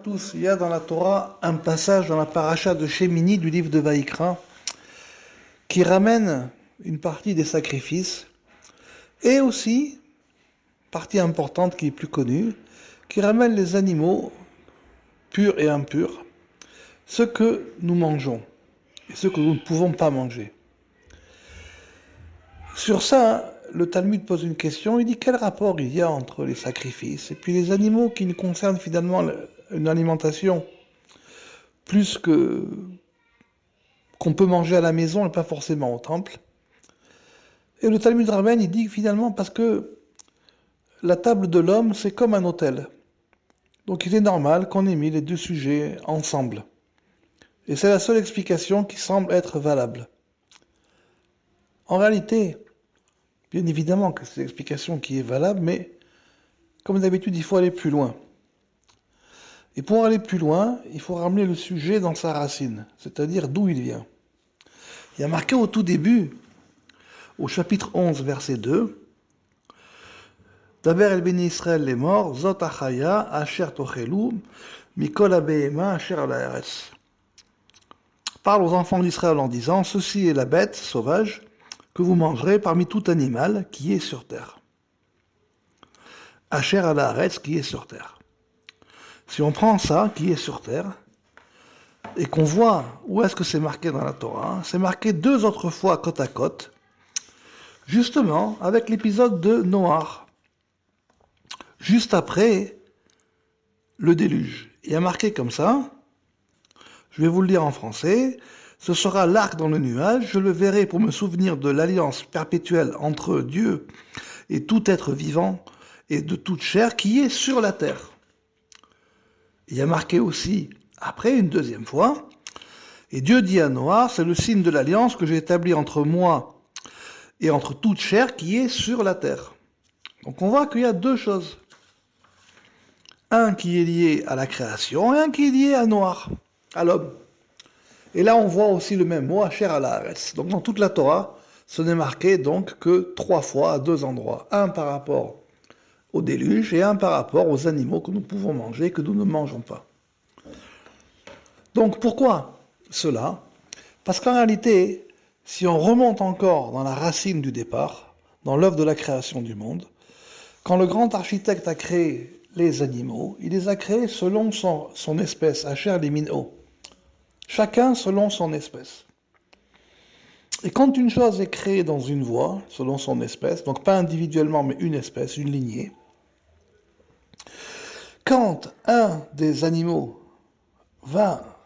tous, il y a dans la Torah un passage dans la paracha de Shemini du livre de Vaïkra qui ramène une partie des sacrifices et aussi, partie importante qui est plus connue, qui ramène les animaux purs et impurs, ce que nous mangeons et ce que nous ne pouvons pas manger. Sur ça, le Talmud pose une question, il dit quel rapport il y a entre les sacrifices et puis les animaux qui ne concernent finalement une alimentation plus qu'on peut manger à la maison et pas forcément au temple. Et le Talmud ramène, il dit finalement parce que la table de l'homme, c'est comme un autel. Donc il est normal qu'on ait mis les deux sujets ensemble. Et c'est la seule explication qui semble être valable. En réalité, bien évidemment que c'est l'explication qui est valable, mais comme d'habitude, il faut aller plus loin. Et pour aller plus loin, il faut ramener le sujet dans sa racine, c'est-à-dire d'où il vient. Il y a marqué au tout début, au chapitre 11, verset 2, Daber el beni Israël les morts, zot achaya, asher tochelu, mikol abehema, asher al haaretz. Parle aux enfants d'Israël en disant, ceci est la bête sauvage que vous mangerez parmi tout animal qui est sur terre. Asher al haaretz, qui est sur terre. Si on prend ça, qui est sur terre, et qu'on voit où est-ce que c'est marqué dans la Torah, c'est marqué 2 autres fois côte à côte, justement avec l'épisode de Noach, juste après le déluge. Il y a marqué comme ça, je vais vous le lire en français, ce sera l'arc dans le nuage, je le verrai pour me souvenir de l'alliance perpétuelle entre Dieu et tout être vivant et de toute chair qui est sur la terre. Il y a marqué aussi, après, une deuxième fois, et Dieu dit à Noach, c'est le signe de l'alliance que j'ai établi entre moi et entre toute chair qui est sur la terre. Donc on voit qu'il y a 2 choses. Un qui est lié à la création et un qui est lié à Noach, à l'homme. Et là on voit aussi le même mot, Asher al haaretz. Donc dans toute la Torah, ce n'est marqué donc que 3 fois à 2 endroits. Un par rapport au déluge et un par rapport aux animaux que nous pouvons manger et que nous ne mangeons pas. Donc pourquoi cela? Parce qu'en réalité, si on remonte encore dans la racine du départ, dans l'œuvre de la création du monde, quand le grand architecte a créé les animaux, il les a créés selon son espèce, Asher limino. Chacun selon son espèce. Et quand une chose est créée dans une voie, selon son espèce, donc pas individuellement mais une espèce, une lignée, quand un des animaux va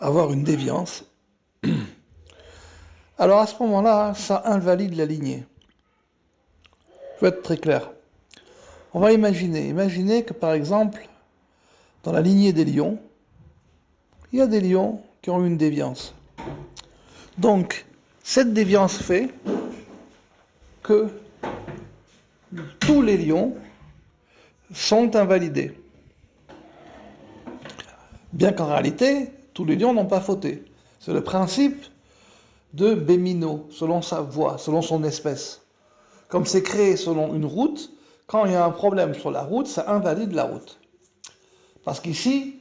avoir une déviance, alors à ce moment-là, ça invalide la lignée. Je vais être très clair. On va imaginer que par exemple, dans la lignée des lions, il y a des lions qui ont eu une déviance. Donc, cette déviance fait que tous les lions sont invalidés. Bien qu'en réalité, tous les lions n'ont pas fauté. C'est le principe de Bémino, selon sa voie, selon son espèce. Comme c'est créé selon une route, quand il y a un problème sur la route, ça invalide la route. Parce qu'ici,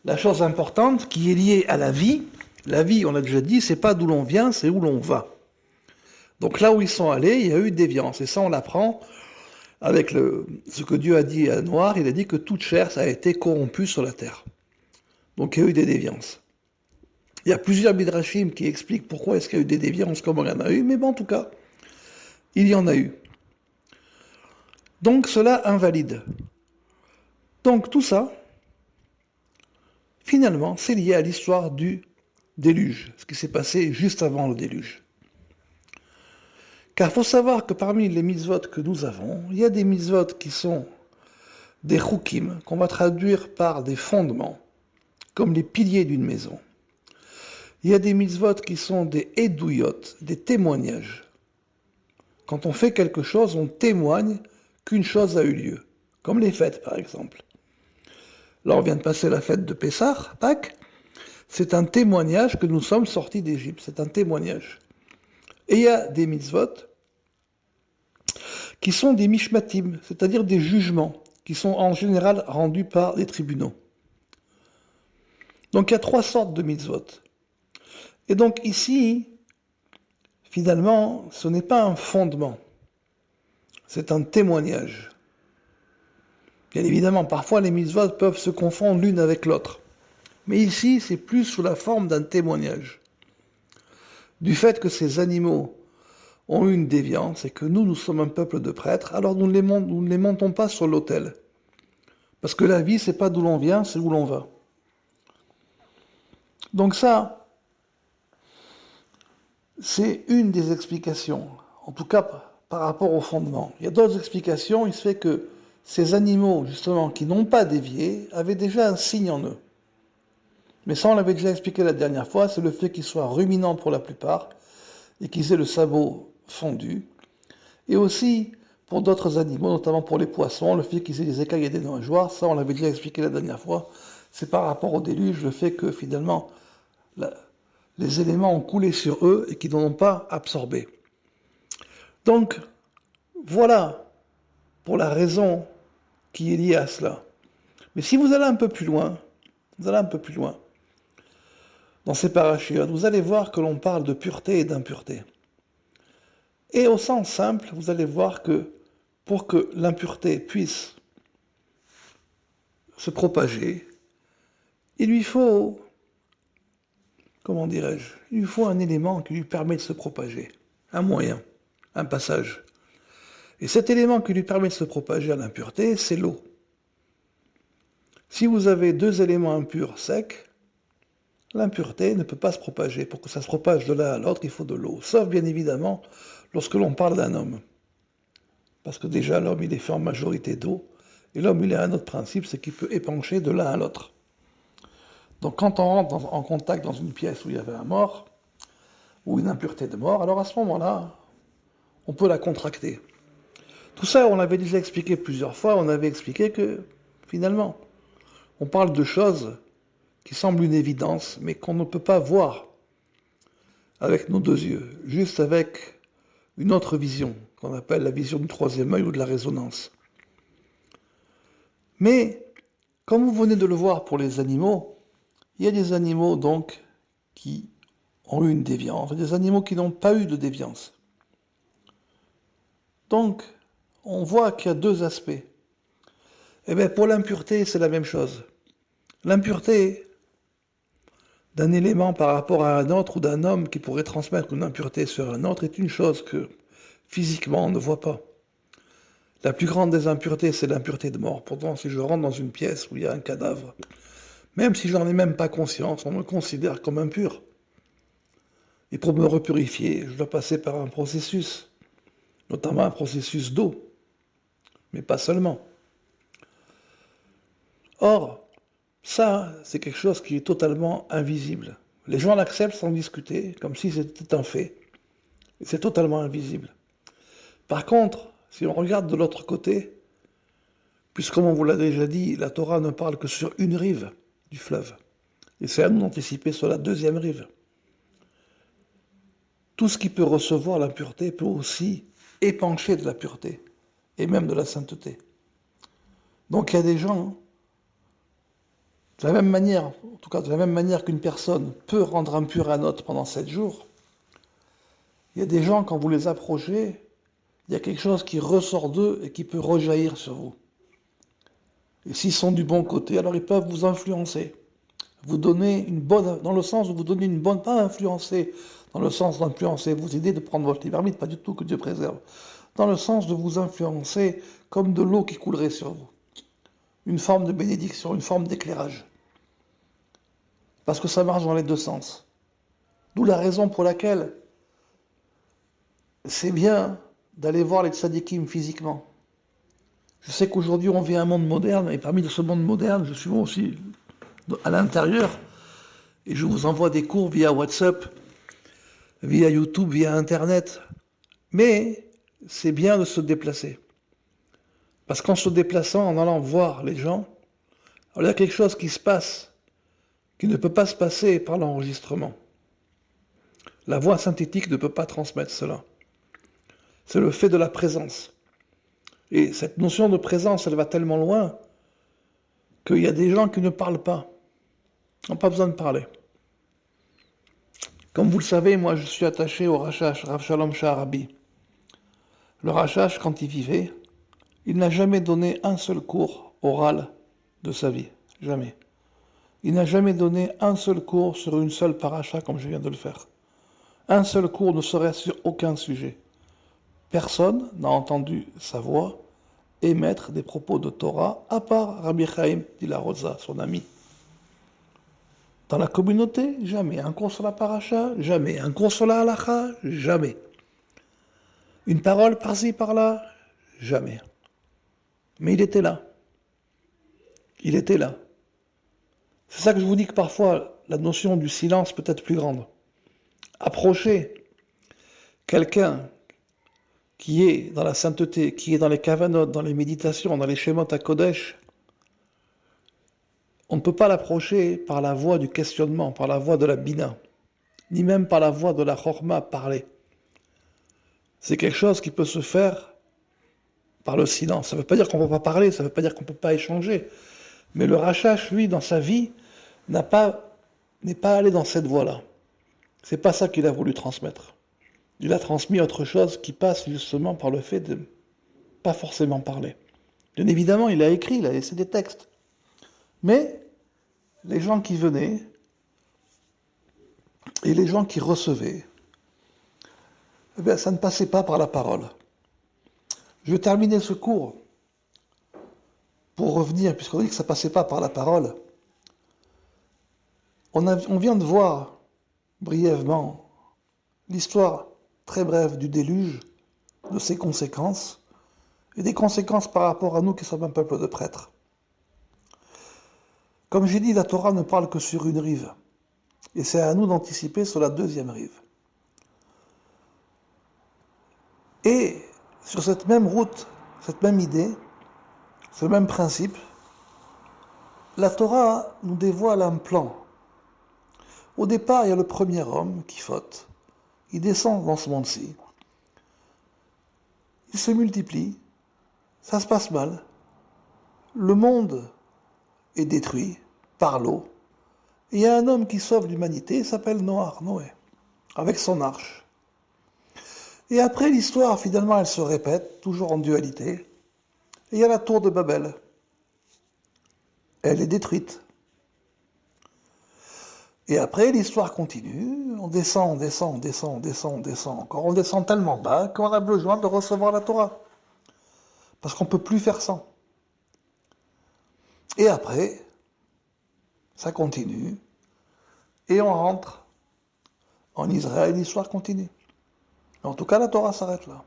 la chose importante qui est liée à la vie, on l'a déjà dit, c'est pas d'où l'on vient, c'est où l'on va. Donc là où ils sont allés, il y a eu déviance. Et ça, on l'apprend avec ce que Dieu a dit à Noach, il a dit que toute chair, ça a été corrompue sur la terre. Donc il y a eu des déviances. Il y a plusieurs midrashim qui expliquent pourquoi est-ce qu'il y a eu des déviances, comment il y en a eu, mais bon, en tout cas, il y en a eu. Donc cela invalide. Donc tout ça, finalement, c'est lié à l'histoire du déluge, ce qui s'est passé juste avant le déluge. Car il faut savoir que parmi les mitzvot que nous avons, il y a des mitzvot qui sont des chukim, qu'on va traduire par des fondements, comme les piliers d'une maison. Il y a des mitzvot qui sont des eduyot, des témoignages. Quand on fait quelque chose, on témoigne qu'une chose a eu lieu, comme les fêtes par exemple. Là, on vient de passer la fête de Pessah, Pâques. C'est un témoignage que nous sommes sortis d'Égypte, c'est un témoignage. Et il y a des mitzvot qui sont des mishmatim, c'est-à-dire des jugements, qui sont en général rendus par les tribunaux. Donc il y a trois sortes de mitzvot. Et donc ici, finalement, ce n'est pas un fondement, c'est un témoignage. Bien évidemment, parfois les mitzvot peuvent se confondre l'une avec l'autre. Mais ici, c'est plus sous la forme d'un témoignage. Du fait que ces animaux ont eu une déviance et que nous sommes un peuple de prêtres, alors nous ne les montons pas sur l'autel. Parce que la vie, c'est pas d'où l'on vient, c'est où l'on va. Donc ça, c'est une des explications, en tout cas par rapport au fondement. Il y a d'autres explications, il se fait que ces animaux, justement, qui n'ont pas dévié, avaient déjà un signe en eux. Mais ça, on l'avait déjà expliqué la dernière fois, c'est le fait qu'ils soient ruminants pour la plupart, et qu'ils aient le sabot fondu. Et aussi, pour d'autres animaux, notamment pour les poissons, le fait qu'ils aient des écailles et des nageoires, ça, on l'avait déjà expliqué la dernière fois, c'est par rapport au déluge, le fait que, finalement, les éléments ont coulé sur eux et qu'ils n'en ont pas absorbé. Donc, voilà pour la raison qui est liée à cela. Mais si vous allez un peu plus loin, dans ces parachiotes, vous allez voir que l'on parle de pureté et d'impureté. Et au sens simple, vous allez voir que pour que l'impureté puisse se propager, il lui faut, comment dirais-je, il lui faut un élément qui lui permet de se propager, un moyen, un passage. Et cet élément qui lui permet de se propager à l'impureté, c'est l'eau. Si vous avez deux éléments impurs secs, l'impureté ne peut pas se propager. Pour que ça se propage de l'un à l'autre, il faut de l'eau. Sauf bien évidemment lorsque l'on parle d'un homme. Parce que déjà l'homme il est fait en majorité d'eau. Et l'homme il a un autre principe, c'est qu'il peut épancher de l'un à l'autre. Donc quand on rentre en contact dans une pièce où il y avait un mort, ou une impureté de mort, alors à ce moment-là, on peut la contracter. Tout ça, on l'avait déjà expliqué plusieurs fois, on avait expliqué que, finalement, on parle de choses qui semblent une évidence, mais qu'on ne peut pas voir avec nos deux yeux, juste avec une autre vision, qu'on appelle la vision du troisième œil ou de la résonance. Mais, comme vous venez de le voir pour les animaux, il y a des animaux donc qui ont eu une déviance, et des animaux qui n'ont pas eu de déviance. Donc, on voit qu'il y a deux aspects. Eh bien, pour l'impureté, c'est la même chose. L'impureté d'un élément par rapport à un autre ou d'un homme qui pourrait transmettre une impureté sur un autre est une chose que physiquement on ne voit pas. La plus grande des impuretés, c'est l'impureté de mort. Pourtant, si je rentre dans une pièce où il y a un cadavre, même si j'en ai même pas conscience, on me considère comme impur. Et pour me repurifier, je dois passer par un processus, notamment un processus d'eau, mais pas seulement. Or, ça, c'est quelque chose qui est totalement invisible. Les gens l'acceptent sans discuter, comme si c'était un fait. Et c'est totalement invisible. Par contre, si on regarde de l'autre côté, puisque comme on vous l'a déjà dit, la Torah ne parle que sur une rive du fleuve. Et c'est à nous d'anticiper sur la deuxième rive. Tout ce qui peut recevoir l'impureté peut aussi épancher de la pureté, et même de la sainteté. Donc il y a des gens, de la même manière, en tout cas de la même manière qu'une personne peut rendre impur un autre pendant 7 jours, il y a des gens, quand vous les approchez, il y a quelque chose qui ressort d'eux et qui peut rejaillir sur vous. Et s'ils sont du bon côté, alors ils peuvent vous influencer. Vous donner une bonne, dans le sens où vous donnez une bonne, pas influencer, dans le sens d'influencer, vous aider de prendre votre libre arbitre, pas du tout, que Dieu préserve. Dans le sens de vous influencer comme de l'eau qui coulerait sur vous. Une forme de bénédiction, une forme d'éclairage. Parce que ça marche dans les deux sens. D'où la raison pour laquelle c'est bien d'aller voir les tzadikim physiquement. Je sais qu'aujourd'hui on vit un monde moderne, et parmi ce monde moderne, je suis aussi à l'intérieur, et je vous envoie des cours via WhatsApp, via YouTube, via Internet. Mais c'est bien de se déplacer. Parce qu'en se déplaçant, en allant voir les gens, il y a quelque chose qui se passe, qui ne peut pas se passer par l'enregistrement. La voix synthétique ne peut pas transmettre cela. C'est le fait de la présence. Et cette notion de présence, elle va tellement loin qu'il y a des gens qui ne parlent pas. On n'a pas besoin de parler. Comme vous le savez, moi je suis attaché au Rashash, Rav Shalom Sha'arabi. Le Rashash, quand il vivait, il n'a jamais donné un seul cours oral de sa vie. Jamais. Il n'a jamais donné un seul cours sur une seule paracha comme je viens de le faire. Un seul cours ne serait sur aucun sujet. Personne n'a entendu sa voix émettre des propos de Torah, à part Rabbi Chaim Dila Rosa, son ami. Dans la communauté, jamais. Un cours sur la paracha, jamais. Un cours sur la halacha, jamais. Une parole par-ci, par-là, jamais. Mais il était là. Il était là. C'est ça que je vous dis que parfois, la notion du silence peut être plus grande. Approcher quelqu'un qui est dans la sainteté, qui est dans les kavanotes, dans les méditations, dans les shemot à Kodesh, on ne peut pas l'approcher par la voie du questionnement, par la voie de la bina, ni même par la voie de la chorma, parler. C'est quelque chose qui peut se faire par le silence. Ça ne veut pas dire qu'on ne peut pas parler, ça ne veut pas dire qu'on ne peut pas échanger. Mais le Rashash, lui, dans sa vie, n'est pas allé dans cette voie-là. C'est pas ça qu'il a voulu transmettre. Il a transmis autre chose qui passe justement par le fait de pas forcément parler. Bien évidemment, il a écrit, il a laissé des textes. Mais les gens qui venaient et les gens qui recevaient, eh bien, ça ne passait pas par la parole. Je vais terminer ce cours pour revenir, puisqu'on dit que ça ne passait pas par la parole. On vient de voir brièvement l'histoire très brève du déluge, de ses conséquences, et des conséquences par rapport à nous qui sommes un peuple de prêtres. Comme j'ai dit, la Torah ne parle que sur une rive, et c'est à nous d'anticiper sur la deuxième rive. Et sur cette même route, cette même idée, ce même principe, la Torah nous dévoile un plan. Au départ, il y a le premier homme qui faute. Il descend dans ce monde-ci. Il se multiplie. Ça se passe mal. Le monde est détruit par l'eau. Et il y a un homme qui sauve l'humanité, il s'appelle Noé, avec son arche. Et après, l'histoire, finalement, elle se répète, toujours en dualité. Et il y a la tour de Babel. Elle est détruite. Et après, l'histoire continue, on descend encore. On descend tellement bas qu'on a besoin de recevoir la Torah. Parce qu'on ne peut plus faire sans. Et après, ça continue. Et on rentre en Israël, l'histoire continue. En tout cas, la Torah s'arrête là.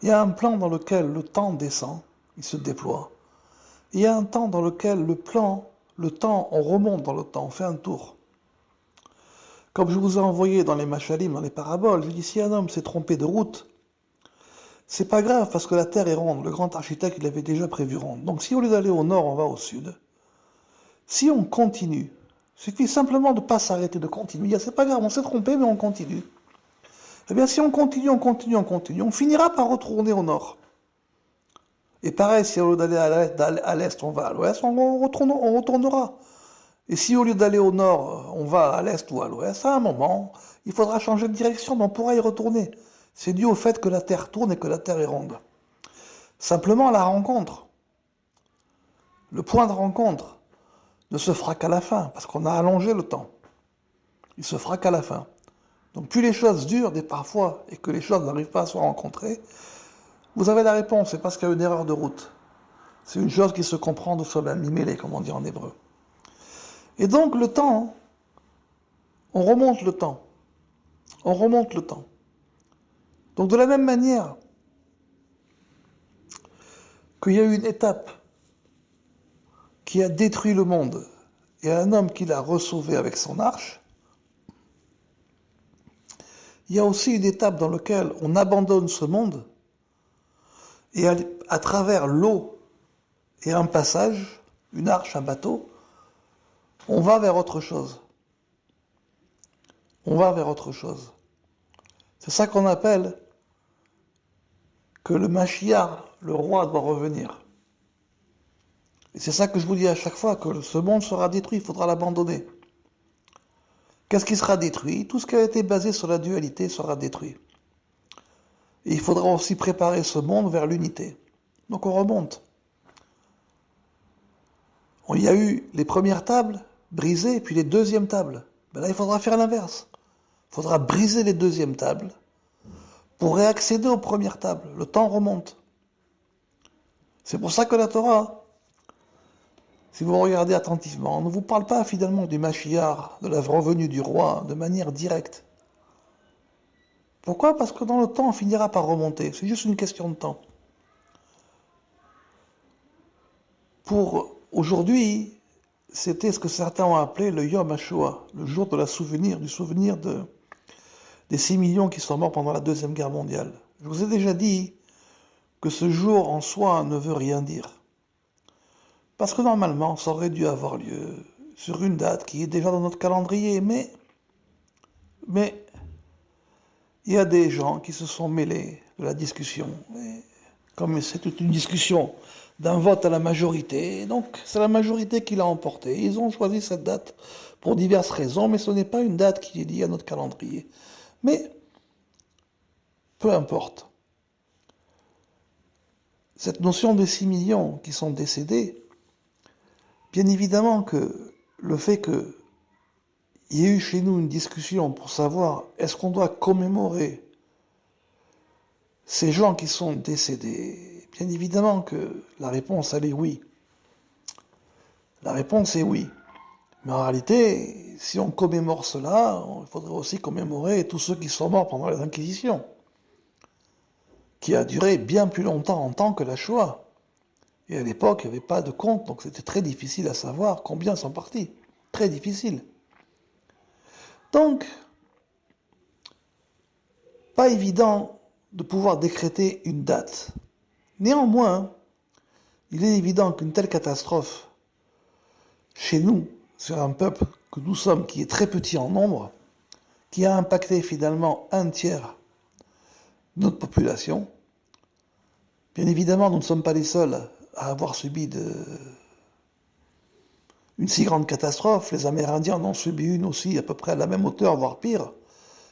Il y a un plan dans lequel le temps descend, il se déploie. Il y a un temps dans lequel le temps, on remonte dans le temps, on fait un tour. Comme je vous ai envoyé dans les machalim, dans les paraboles, je dis si un homme s'est trompé de route, c'est pas grave parce que la terre est ronde. Le grand architecte, il avait déjà prévu ronde. Donc si au lieu d'aller au nord, on va au sud. Si on continue, il suffit simplement de ne pas s'arrêter, de continuer. C'est pas grave, on s'est trompé, mais on continue. Eh bien, si on continue, on finira par retourner au nord. Et pareil, si au lieu d'aller à l'est, on va à l'ouest, on retournera. Et si au lieu d'aller au nord, on va à l'est ou à l'ouest, à un moment, il faudra changer de direction, mais on pourra y retourner. C'est dû au fait que la Terre tourne et que la Terre est ronde. Simplement, la rencontre, le point de rencontre, ne se fera qu'à la fin, parce qu'on a allongé le temps. Il se fera qu'à la fin. Donc plus les choses durent, et parfois, et que les choses n'arrivent pas à se rencontrer, vous avez la réponse, c'est parce qu'il y a une erreur de route. C'est une chose qui se comprend de soi-même, mimélé, comme on dit en hébreu. Et donc le temps, on remonte le temps. On remonte le temps. Donc de la même manière qu'il y a eu une étape qui a détruit le monde et un homme qui l'a ressauvé avec son arche, il y a aussi une étape dans laquelle on abandonne ce monde et à travers l'eau et un passage, une arche, un bateau, on va vers autre chose. On va vers autre chose. C'est ça qu'on appelle que le Mashiach, le roi, doit revenir. Et c'est ça que je vous dis à chaque fois, que ce monde sera détruit, il faudra l'abandonner. Qu'est-ce qui sera détruit? Tout ce qui a été basé sur la dualité sera détruit. Et il faudra aussi préparer ce monde vers l'unité. Donc on remonte. Il y a eu les premières tables brisées, puis les deuxièmes tables. Ben là, il faudra faire l'inverse. Il faudra briser les deuxièmes tables pour réaccéder aux premières tables. Le temps remonte. C'est pour ça que la Torah, si vous regardez attentivement, ne vous parle pas finalement du Mashiach, de la revenue du roi, de manière directe. Pourquoi? Parce que dans le temps, on finira par remonter. C'est juste une question de temps. Pour aujourd'hui, c'était ce que certains ont appelé le Yom HaShoah, le jour de du souvenir des 6 millions qui sont morts pendant la Deuxième Guerre mondiale. Je vous ai déjà dit que ce jour en soi ne veut rien dire. Parce que normalement, ça aurait dû avoir lieu sur une date qui est déjà dans notre calendrier, mais il y a des gens qui se sont mêlés de la discussion. Et comme c'est toute une discussion d'un vote à la majorité, donc c'est la majorité qui l'a emporté. Ils ont choisi cette date pour diverses raisons, mais ce n'est pas une date qui est liée à notre calendrier. Mais peu importe. Cette notion des 6 millions qui sont décédés, bien évidemment que le fait qu'il y ait eu chez nous une discussion pour savoir est-ce qu'on doit commémorer ces gens qui sont décédés, bien évidemment que la réponse, elle est oui. La réponse est oui. Mais en réalité, si on commémore cela, il faudrait aussi commémorer tous ceux qui sont morts pendant les Inquisitions, qui a duré bien plus longtemps en temps que la Shoah. Et à l'époque, il n'y avait pas de compte, donc c'était très difficile à savoir combien sont partis. Très difficile. Donc, pas évident de pouvoir décréter une date. Néanmoins, il est évident qu'une telle catastrophe, chez nous, sur un peuple que nous sommes, qui est très petit en nombre, qui a impacté finalement un tiers de notre population, bien évidemment, nous ne sommes pas les seuls à avoir subi une si grande catastrophe. Les Amérindiens en ont subi une aussi à peu près à la même hauteur, voire pire.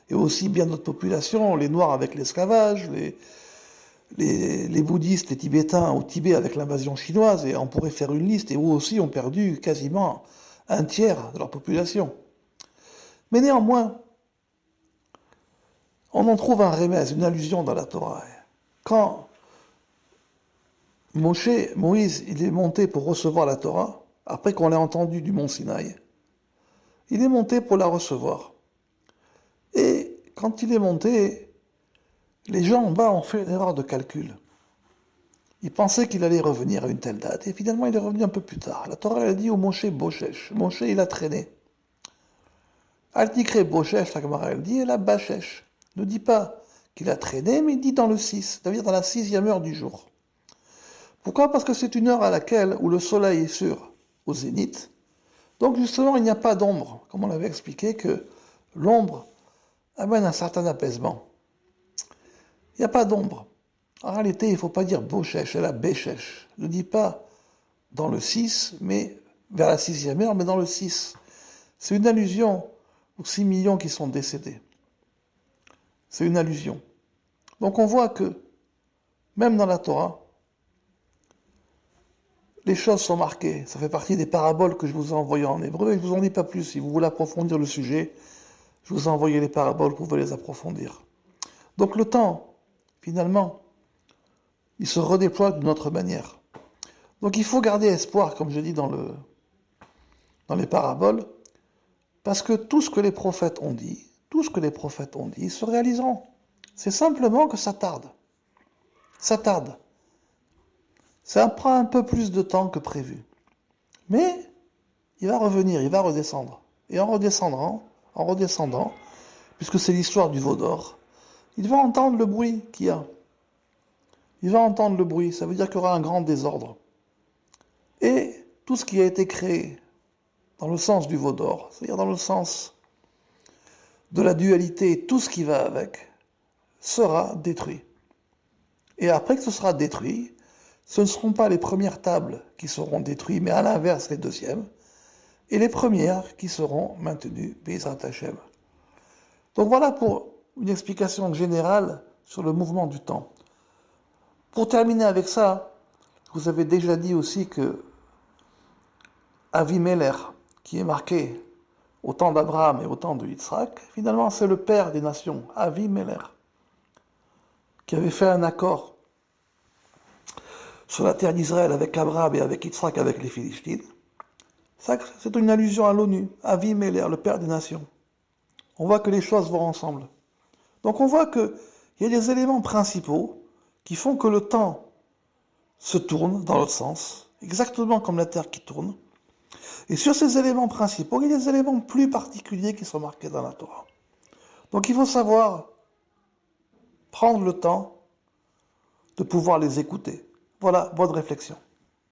Et aussi bien notre population, les Noirs avec l'esclavage, les bouddhistes, les Tibétains au Tibet avec l'invasion chinoise, et on pourrait faire une liste, et eux aussi ont perdu quasiment un tiers de leur population. Mais néanmoins, on en trouve un remède, une allusion dans la Torah. Quand Moïse, il est monté pour recevoir la Torah, après qu'on l'ait entendu du mont Sinaï, il est monté pour la recevoir. Et quand il est monté, les gens en bas ont fait une erreur de calcul. Ils pensaient qu'il allait revenir à une telle date, et finalement il est revenu un peu plus tard. La Torah elle a dit au Moshe Boshesh. Moshe il a traîné. Al-Tikre Boshesh, la Gemara elle dit, et la Bashesh. Ne dit pas qu'il a traîné, mais il dit dans le 6, c'est-à-dire dans la 6e heure du jour. Pourquoi? Parce que c'est une heure à laquelle où le soleil est au zénith. Donc justement, il n'y a pas d'ombre, comme on l'avait expliqué, que l'ombre amène un certain apaisement. Il n'y a pas d'ombre. En réalité, il ne faut pas dire Boshesh, elle a Beshesh. Ne dit pas dans le 6, mais vers la 6e heure, mais dans le 6. C'est une allusion aux 6 millions qui sont décédés. C'est une allusion. Donc on voit que, même dans la Torah, les choses sont marquées. Ça fait partie des paraboles que je vous ai envoyées en hébreu, et je vous en dis pas plus. Si vous voulez approfondir le sujet, je vous ai envoyé les paraboles, vous pouvez les approfondir. Donc le temps, finalement, il se redéploie d'une autre manière. Donc il faut garder espoir, comme je dis dans les paraboles, parce que tout ce que les prophètes ont dit, se réaliseront. C'est simplement que ça tarde. Ça tarde. Ça prend un peu plus de temps que prévu. Mais il va revenir, il va redescendre. Et en redescendant, puisque c'est l'histoire du veau d'or, il va entendre le bruit qu'il y a. Il va entendre le bruit, ça veut dire qu'il y aura un grand désordre. Et tout ce qui a été créé dans le sens du veau d'or, c'est-à-dire dans le sens de la dualité, tout ce qui va avec, sera détruit. Et après que ce sera détruit, ce ne seront pas les premières tables qui seront détruites, mais à l'inverse les deuxièmes, et les premières qui seront maintenues, Bezrat Hashem. Donc voilà pour une explication générale sur le mouvement du temps. Pour terminer avec ça, vous avez déjà dit aussi que Avimelech, qui est marqué au temps d'Abraham et au temps de Yitzhak, finalement c'est le père des nations, Avimelech, qui avait fait un accord sur la terre d'Israël avec Abraham et avec Yitzhak, avec les Philistines. Ça, c'est une allusion à l'ONU, Avimelech, le père des nations. On voit que les choses vont ensemble. Donc on voit qu'il y a des éléments principaux qui font que le temps se tourne dans l'autre sens, exactement comme la Terre qui tourne. Et sur ces éléments principaux, il y a des éléments plus particuliers qui sont marqués dans la Torah. Donc il faut savoir prendre le temps de pouvoir les écouter. Voilà, bonne réflexion.